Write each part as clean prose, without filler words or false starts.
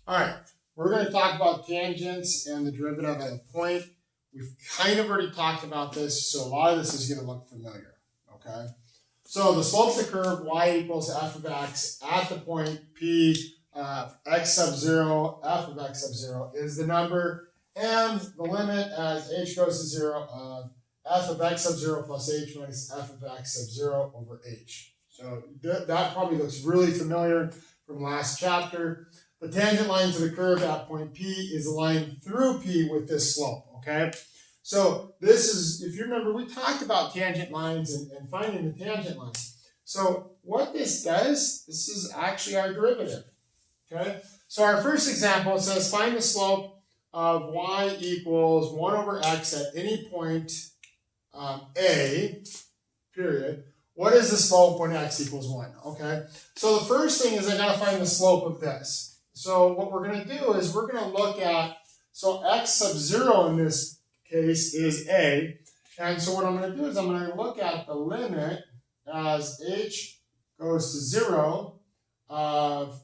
All right, we're going to talk about tangents and the derivative at a point. We've kind of already talked about this, so a lot of this is going to look familiar, okay? So the slope of the curve, y equals f of x at the point p x sub 0, f of x sub 0 is the number, and the limit as h goes to 0 of f of x sub 0 plus h minus f of x sub 0 over h. So that probably looks really familiar from last chapter. The tangent line to the curve at point P is a line through P with this slope, okay? So this is, if you remember, we talked about tangent lines and finding the tangent line. So what this does, this is actually our derivative, okay? So our first example, it says find the slope of y equals 1 over x at any point A, period. What is the slope when x equals 1, okay? So the first thing is I gotta find the slope of this. So what we're going to do is we're going to look at, so x sub 0 in this case is a, and so what I'm going to do is I'm going to look at the limit as h goes to 0 of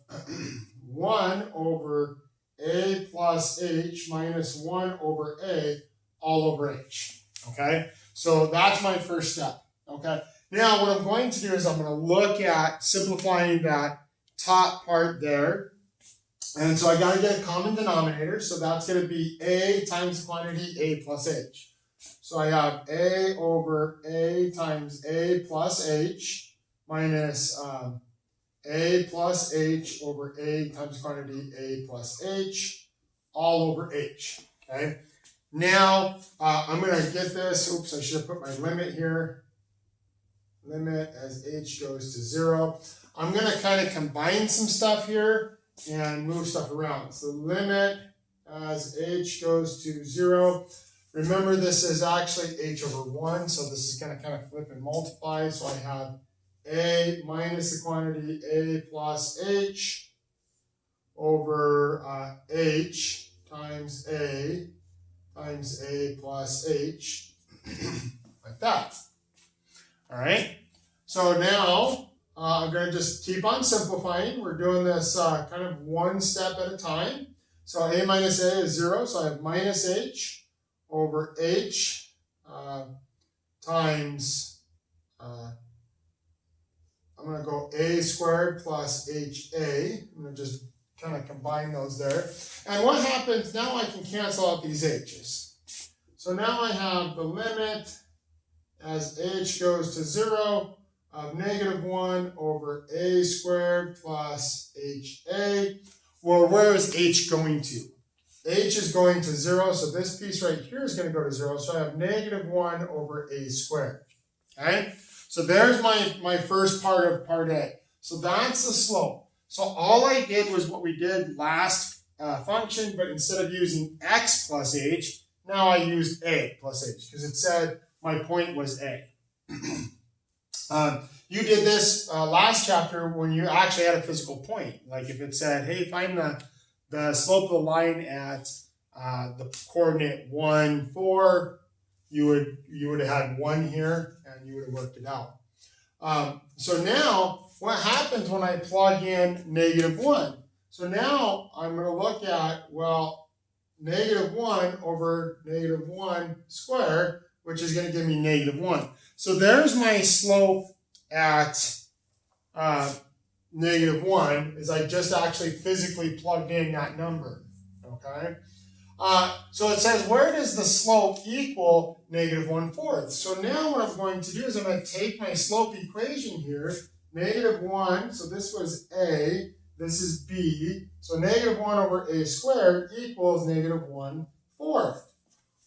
1 over a plus h minus 1 over a all over h, okay? So that's my first step, okay? Now what I'm going to do is I'm going to look at simplifying that top part there. And so I got to get a common denominator, so that's going to be a times the quantity a plus h. So I have a over a times a plus h minus a plus h over a times quantity a plus h all over h, okay? Now, I'm going to get this, oops, I should have put my limit here. Limit as h goes to 0. I'm going to kind of combine some stuff here and move stuff around. So limit as h goes to 0. Remember, this is actually h over 1, so this is going to kind of flip and multiply. So I have a minus the quantity a plus h over h times a plus h, like that. All right. So now I'm going to just keep on simplifying. We're doing this kind of one step at a time. So a minus a is 0, so I have minus h over h times, I'm going to go a squared plus ha. I'm going to just kind of combine those there. And what happens, now I can cancel out these h's. So now I have the limit as h goes to 0 of negative 1 over a squared plus ha. Well, where is h going to? H is going to 0, so this piece right here is going to go to 0. So I have negative 1 over a squared. Okay? So there's my first part of part A. So that's the slope. So all I did was what we did last function, but instead of using x plus h, now I used a plus h, because it said my point was a. You did this last chapter when you actually had a physical point. Like if it said, hey, find the slope of the line at the coordinate 1, 4, you would have had 1 here, and you would have worked it out. So now, what happens when I plug in negative 1? So now I'm going to look at, well, negative 1 over negative 1 squared, which is going to give me negative 1. So there's my slope at negative 1, is I just actually physically plugged in that number, okay? So it says, where does the slope equal negative 1/4? So now what I'm going to do is I'm going to take my slope equation here, negative 1, so this was a, this is b, so negative 1 over a squared equals negative 1/4.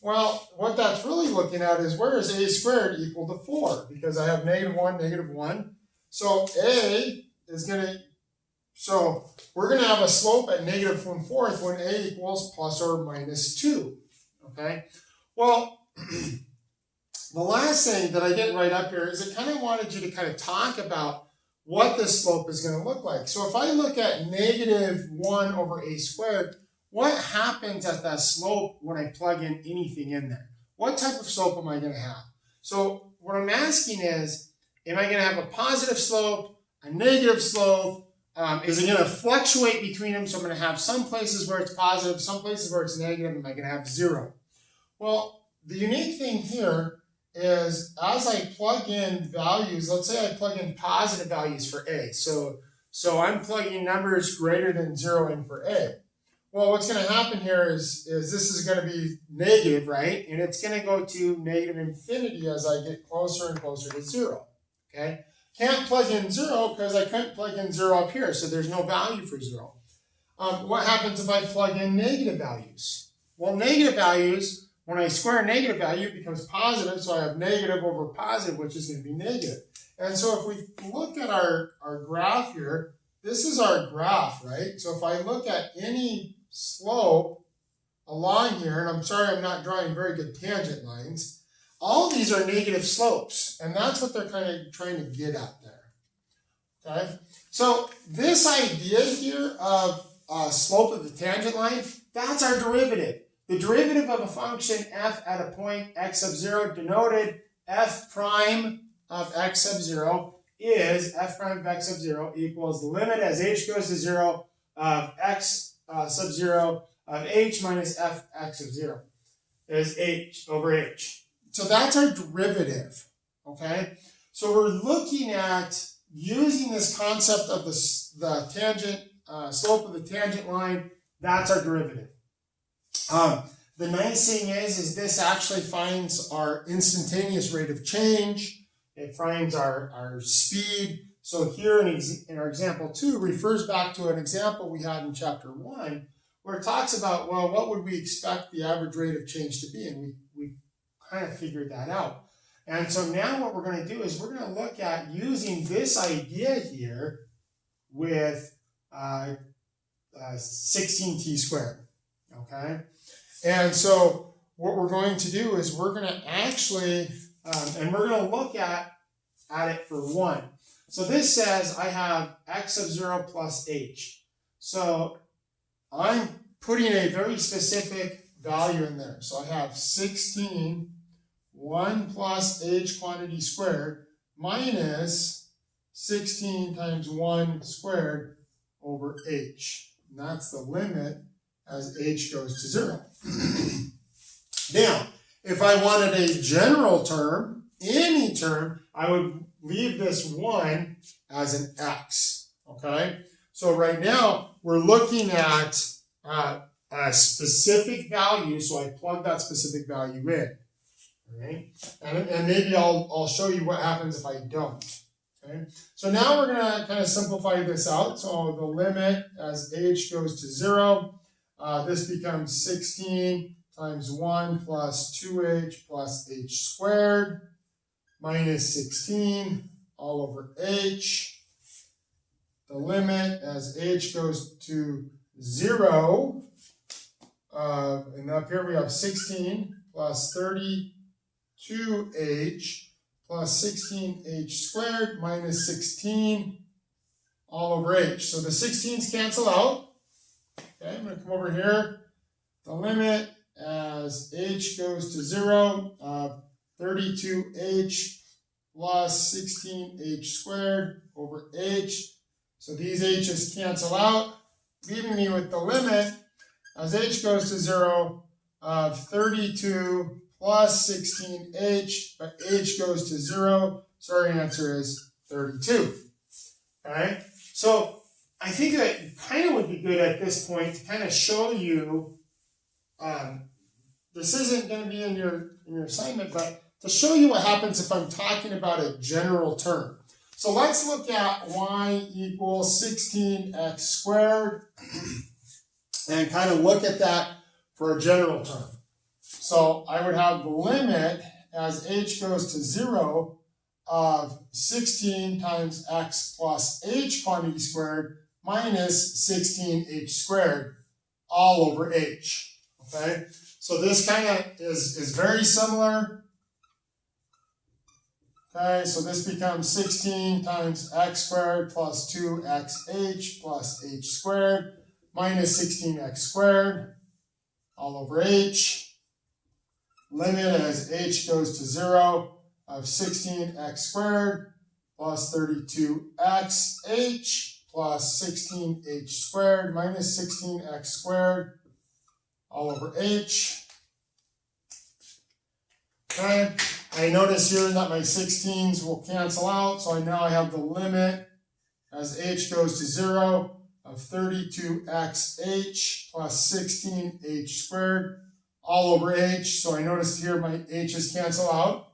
Well, what that's really looking at is where is a squared equal to 4? Because I have negative 1, negative 1. So a is going to, so we're going to have a slope at negative 1/4 when a equals plus or minus 2. Okay? Well, the last thing that I didn't write up here is I kind of wanted you to kind of talk about what this slope is going to look like. So if I look at negative 1 over a squared, what happens at that slope when I plug in anything in there? What type of slope am I going to have? So what I'm asking is, am I going to have a positive slope, a negative slope, is it going to fluctuate between them? So I'm going to have some places where it's positive, some places where it's negative, and I'm going to have 0. Well, the unique thing here is as I plug in values, let's say I plug in positive values for A. So I'm plugging numbers greater than 0 in for A. Well, what's going to happen here is this is going to be negative, right? And it's going to go to negative infinity as I get closer and closer to 0, okay? Can't plug in 0 because I couldn't plug in 0 up here, so there's no value for 0. What happens if I plug in negative values? Well, negative values, when I square a negative value, it becomes positive, so I have negative over positive, which is going to be negative. And so if we look at our graph here, this is our graph, right? So if I look at any slope along here, and I'm sorry I'm not drawing very good tangent lines, all these are negative slopes, and that's what they're kind of trying to get at there, okay? So this idea here of slope of the tangent line, that's our derivative. The derivative of a function f at a point x sub 0 denoted f prime of x sub 0 is f prime of x sub 0 equals the limit as h goes to 0 of x sub 0 of h minus f x of 0 is h over h. So that's our derivative, okay? So we're looking at using this concept of the tangent, slope of the tangent line, that's our derivative. The nice thing is this actually finds our instantaneous rate of change. It finds our speed. So here in our example 2 refers back to an example we had in chapter 1 where it talks about, well, what would we expect the average rate of change to be? And we kind of figured that out. And so now what we're going to do is we're going to look at using this idea here with 16t squared, okay? And so what we're going to do is we're going to actually, and we're going to look at it for 1. So this says I have x of 0 plus h. So I'm putting a very specific value in there. So I have 16, 1 plus h quantity squared minus 16 times 1 squared over h. And that's the limit as h goes to 0. Now, if I wanted a general term, any term, I would leave this 1 as an x, okay? So right now, we're looking at a specific value, so I plug that specific value in, all right? And maybe I'll show you what happens if I don't, okay? So now we're gonna kind of simplify this out. So the limit as h goes to 0, this becomes 16 times 1 plus 2h plus h squared minus 16 all over h. The limit as h goes to 0, and up here we have 16 plus 32h plus 16h squared minus 16 all over h. So the 16s cancel out. Okay, I'm going to come over here. The limit as h goes to 0 of 32h plus 16h squared over h. So these h's cancel out, leaving me with the limit as h goes to 0 of 32 plus 16h, but h goes to 0, so our answer is 32. Okay, so I think that kind of would be good at this point to kind of show you, this isn't going to be in your assignment, but to show you what happens if I'm talking about a general term. So let's look at y equals 16x squared and kind of look at that for a general term. So I would have the limit as h goes to 0 of 16 times x plus h quantity squared minus 16h squared all over h, okay? So this kind of is very similar. Okay, so this becomes 16 times x squared plus 2xh plus h squared minus 16x squared all over h. Limit as h goes to 0 of 16x squared plus 32xh plus 16h squared minus 16x squared all over h. Okay, I notice here that my 16s will cancel out, so now I have the limit as h goes to 0 of 32xh plus 16h squared all over h. So I noticed here my h's cancel out,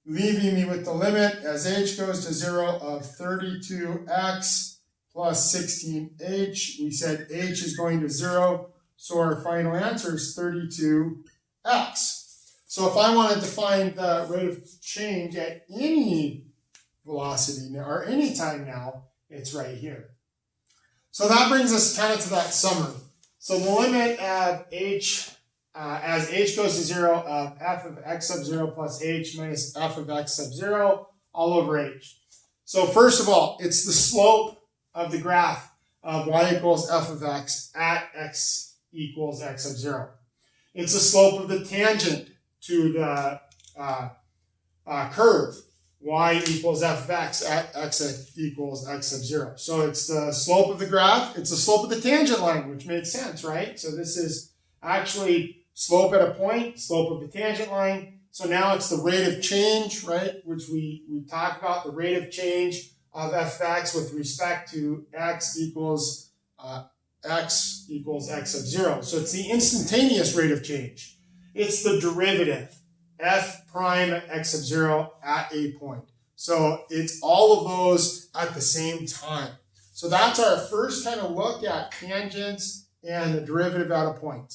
leaving me with the limit as h goes to 0 of 32x plus 16h. We said h is going to 0, so our final answer is 32x. So if I wanted to find the rate of change at any velocity now, or any time now, it's right here. So that brings us kind of to that summary. So the limit of h, as h goes to 0, of f of x sub 0 plus h minus f of x sub 0 all over h. So first of all, it's the slope of the graph of y equals f of x at x equals x sub 0. It's the slope of the tangent to the curve y equals f of x at x equals x sub 0. So it's the slope of the graph, it's the slope of the tangent line, which makes sense, right? So this is actually slope at a point, slope of the tangent line. So now it's the rate of change, right? Which we talked about, the rate of change of f of x with respect to x equals x sub 0. So it's the instantaneous rate of change. It's the derivative, f prime at x sub 0 at a point. So it's all of those at the same time. So that's our first kind of look at tangents and the derivative at a point.